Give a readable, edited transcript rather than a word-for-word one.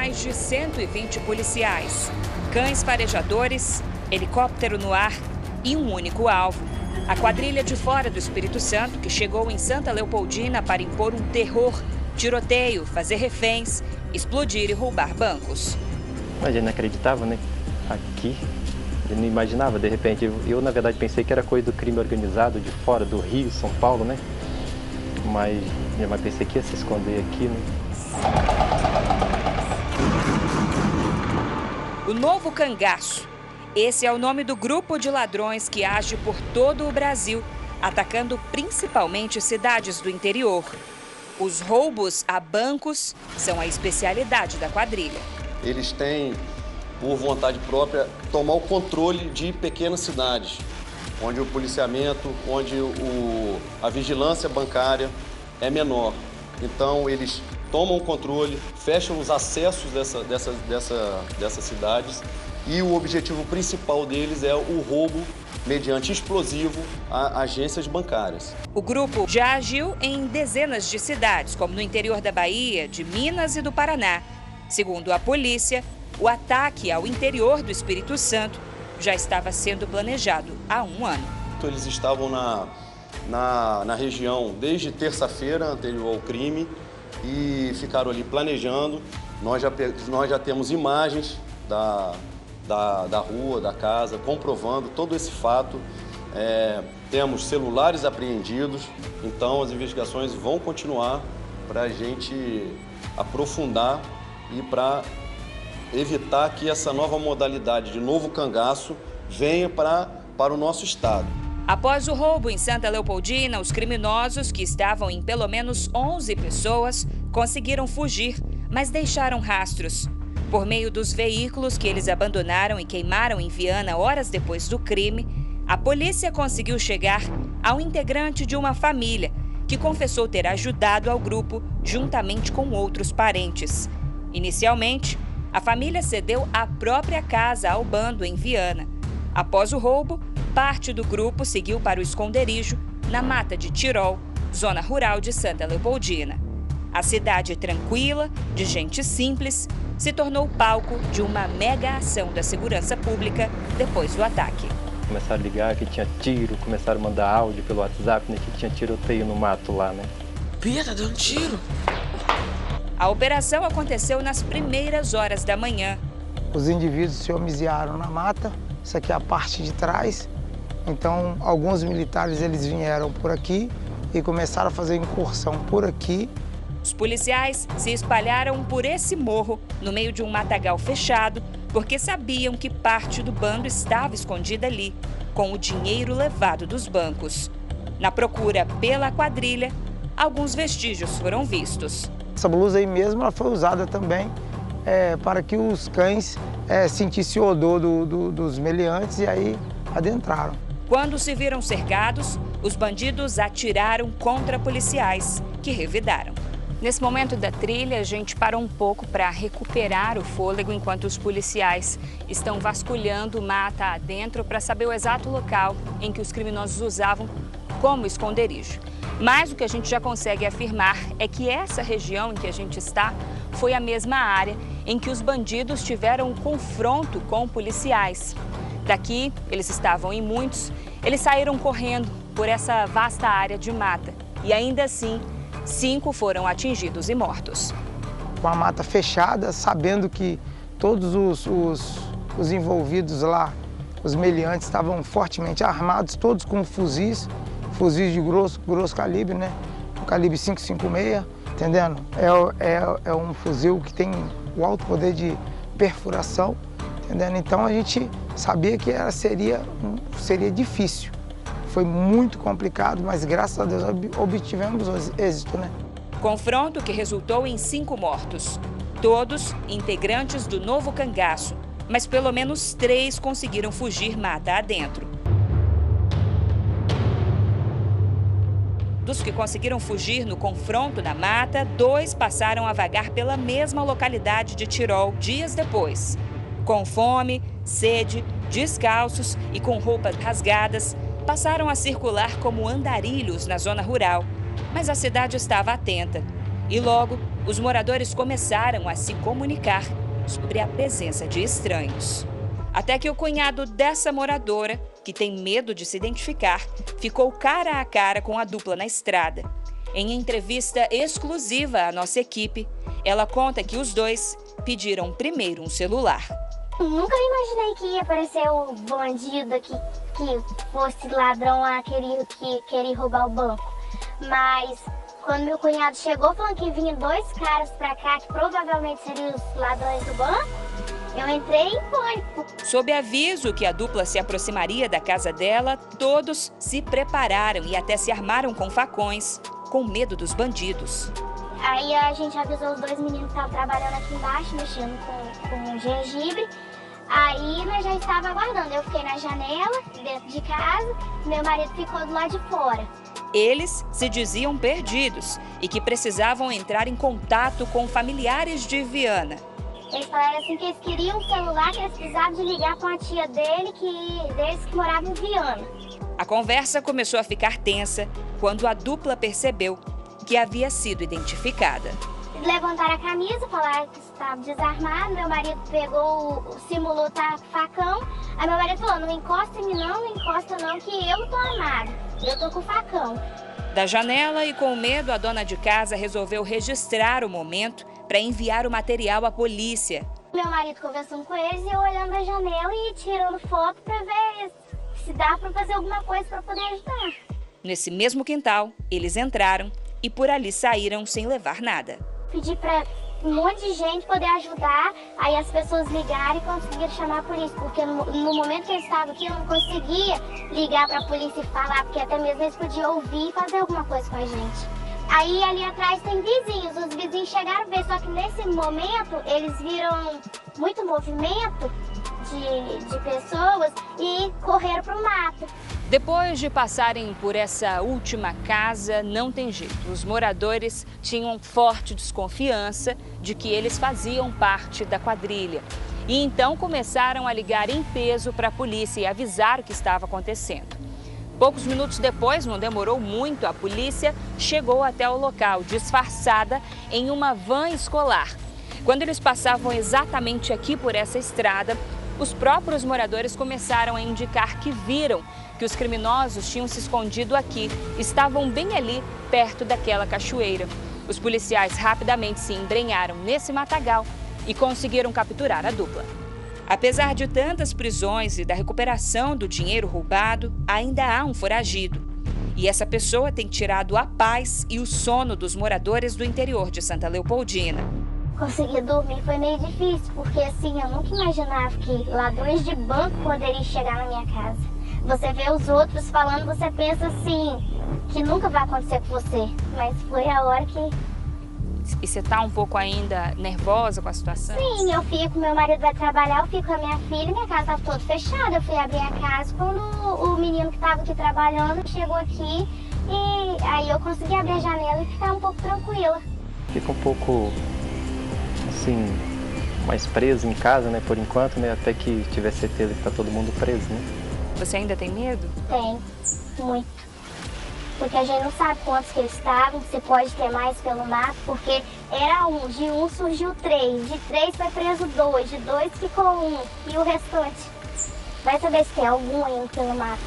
mais de 120 policiais, cães farejadores, helicóptero no ar e um único alvo. A quadrilha de fora do Espírito Santo, que chegou em Santa Leopoldina para impor um terror, tiroteio, fazer reféns, explodir e roubar bancos. A gente não acreditava, né? Aqui, eu não imaginava, de repente. Eu, na verdade, pensei que era coisa do crime organizado de fora, do Rio, São Paulo, né? Mas pensei que ia se esconder aqui, né? O Novo Cangaço. Esse é o nome do grupo de ladrões que age por todo o Brasil, atacando principalmente cidades do interior. Os roubos a bancos são a especialidade da quadrilha. Eles têm, por vontade própria, tomar o controle de pequenas cidades, onde o policiamento, onde a vigilância bancária é menor. Então, eles tomam o controle, fecham os acessos dessas cidades e o objetivo principal deles é o roubo mediante explosivo a agências bancárias. O grupo já agiu em dezenas de cidades, como no interior da Bahia, de Minas e do Paraná. Segundo a polícia, o ataque ao interior do Espírito Santo já estava sendo planejado há um ano. Eles estavam na região desde terça-feira, anterior ao crime, e ficaram ali planejando. Nós já temos imagens da rua, da casa, comprovando todo esse fato. Temos celulares apreendidos, então as investigações vão continuar para a gente aprofundar e para evitar que essa nova modalidade de novo cangaço venha para o nosso estado. Após o roubo em Santa Leopoldina, os criminosos, que estavam em pelo menos 11 pessoas, conseguiram fugir, mas deixaram rastros. Por meio dos veículos que eles abandonaram e queimaram em Viana horas depois do crime, a polícia conseguiu chegar ao integrante de uma família que confessou ter ajudado ao grupo juntamente com outros parentes. Inicialmente, a família cedeu a própria casa ao bando em Viana. Após o roubo, parte do grupo seguiu para o esconderijo na Mata de Tirol, zona rural de Santa Leopoldina. A cidade tranquila, de gente simples, se tornou palco de uma mega ação da segurança pública depois do ataque. Começaram a ligar que tinha tiro, começaram a mandar áudio pelo WhatsApp, né, que tinha tiroteio no mato lá, né? Pia, tá dando tiro. A operação aconteceu nas primeiras horas da manhã. Os indivíduos se homiziaram na mata, isso aqui é a parte de trás. Então, alguns militares eles vieram por aqui e começaram a fazer incursão por aqui. Os policiais se espalharam por esse morro, no meio de um matagal fechado, porque sabiam que parte do bando estava escondida ali, com o dinheiro levado dos bancos. Na procura pela quadrilha, alguns vestígios foram vistos. Essa blusa aí mesmo ela foi usada também para que os cães sentissem o odor dos meliantes e aí adentraram. Quando se viram cercados, os bandidos atiraram contra policiais, que revidaram. Nesse momento da trilha, a gente parou um pouco para recuperar o fôlego enquanto os policiais estão vasculhando mata adentro para saber o exato local em que os criminosos usavam como esconderijo. Mas o que a gente já consegue afirmar é que essa região em que a gente está foi a mesma área em que os bandidos tiveram um confronto com policiais. Daqui, eles estavam em muitos, eles saíram correndo por essa vasta área de mata e ainda assim, 5 foram atingidos e mortos. Com a mata fechada, sabendo que todos os envolvidos lá, os meliantes, estavam fortemente armados, todos com fuzis de grosso calibre, né? O calibre 5,56, entendendo? É um fuzil que tem o alto poder de perfuração, entendendo? Então a gente sabia que seria difícil. Foi muito complicado, mas graças a Deus obtivemos êxito, né? Confronto que resultou em 5 mortos, todos integrantes do Novo Cangaço, mas pelo menos 3 conseguiram fugir mata adentro. Dos que conseguiram fugir no confronto na mata, 2 passaram a vagar pela mesma localidade de Tirol dias depois. Com fome, sede, descalços e com roupas rasgadas, passaram a circular como andarilhos na zona rural. Mas a cidade estava atenta. E logo, os moradores começaram a se comunicar sobre a presença de estranhos. Até que o cunhado dessa moradora, que tem medo de se identificar, ficou cara a cara com a dupla na estrada. Em entrevista exclusiva à nossa equipe, ela conta que os dois pediram primeiro um celular. Nunca imaginei que ia aparecer o bandido aqui, que fosse ladrão lá, queria roubar o banco. Mas quando meu cunhado chegou falando que vinha 2 caras pra cá, que provavelmente seriam os ladrões do banco, eu entrei em pânico. Sob aviso que a dupla se aproximaria da casa dela, todos se prepararam e até se armaram com facões, com medo dos bandidos. Aí a gente avisou os 2 meninos que estavam trabalhando aqui embaixo, mexendo com gengibre. Aí nós já estávamos aguardando. Eu fiquei na janela, dentro de casa, meu marido ficou do lado de fora. Eles se diziam perdidos e que precisavam entrar em contato com familiares de Viana. Eles falaram assim que eles queriam um celular, que eles precisavam de ligar com a tia deles que morava em Viana. A conversa começou a ficar tensa quando a dupla percebeu que havia sido identificada. Eles levantaram a camisa, falaram que estava desarmado, meu marido simulou estar com facão. Aí meu marido falou, não encosta em mim não encosta não, que eu tô armado, eu tô com facão. Da janela e com medo, a dona de casa resolveu registrar o momento para enviar o material à polícia. Meu marido conversando com eles e eu olhando a janela e tirando foto para ver se dá para fazer alguma coisa para poder ajudar. Nesse mesmo quintal, eles entraram e por ali saíram sem levar nada. Pedi para um monte de gente poder ajudar, aí as pessoas ligaram e conseguiram chamar a polícia, porque no momento que eles estavam aqui eu não conseguia ligar para a polícia e falar, porque até mesmo eles podiam ouvir e fazer alguma coisa com a gente. Aí ali atrás tem vizinhos, os vizinhos chegaram a ver, só que nesse momento eles viram muito movimento de pessoas e correram para o mato. Depois de passarem por essa última casa, não tem jeito. Os moradores tinham forte desconfiança de que eles faziam parte da quadrilha. E então começaram a ligar em peso para a polícia e avisar o que estava acontecendo. Poucos minutos depois, não demorou muito, a polícia chegou até o local, disfarçada em uma van escolar. Quando eles passavam exatamente aqui por essa estrada, os próprios moradores começaram a indicar que viram que os criminosos tinham se escondido aqui, estavam bem ali, perto daquela cachoeira. Os policiais rapidamente se embrenharam nesse matagal e conseguiram capturar a dupla. Apesar de tantas prisões e da recuperação do dinheiro roubado, ainda há um foragido. E essa pessoa tem tirado a paz e o sono dos moradores do interior de Santa Leopoldina. Conseguir dormir foi meio difícil, porque assim, eu nunca imaginava que ladrões de banco poderiam chegar na minha casa. Você vê os outros falando, você pensa assim, que nunca vai acontecer com você. Mas foi a hora que... E você tá um pouco ainda nervosa com a situação? Sim, eu fico, meu marido vai trabalhar, eu fico com a minha filha, minha casa tá toda fechada. Eu fui abrir a casa quando o menino que estava aqui trabalhando chegou aqui e aí eu consegui abrir a janela e ficar um pouco tranquila. Fica um pouco, assim, mais preso em casa, né, por enquanto, né, até que tiver certeza que tá todo mundo preso, né? Você ainda tem medo? Tem, muito. Porque a gente não sabe quantos que eles estavam, se pode ter mais pelo mato, porque era um, de um surgiu 3, de 3 foi preso 2, de 2 ficou 1, e o restante vai saber se tem algum ainda pelo mato.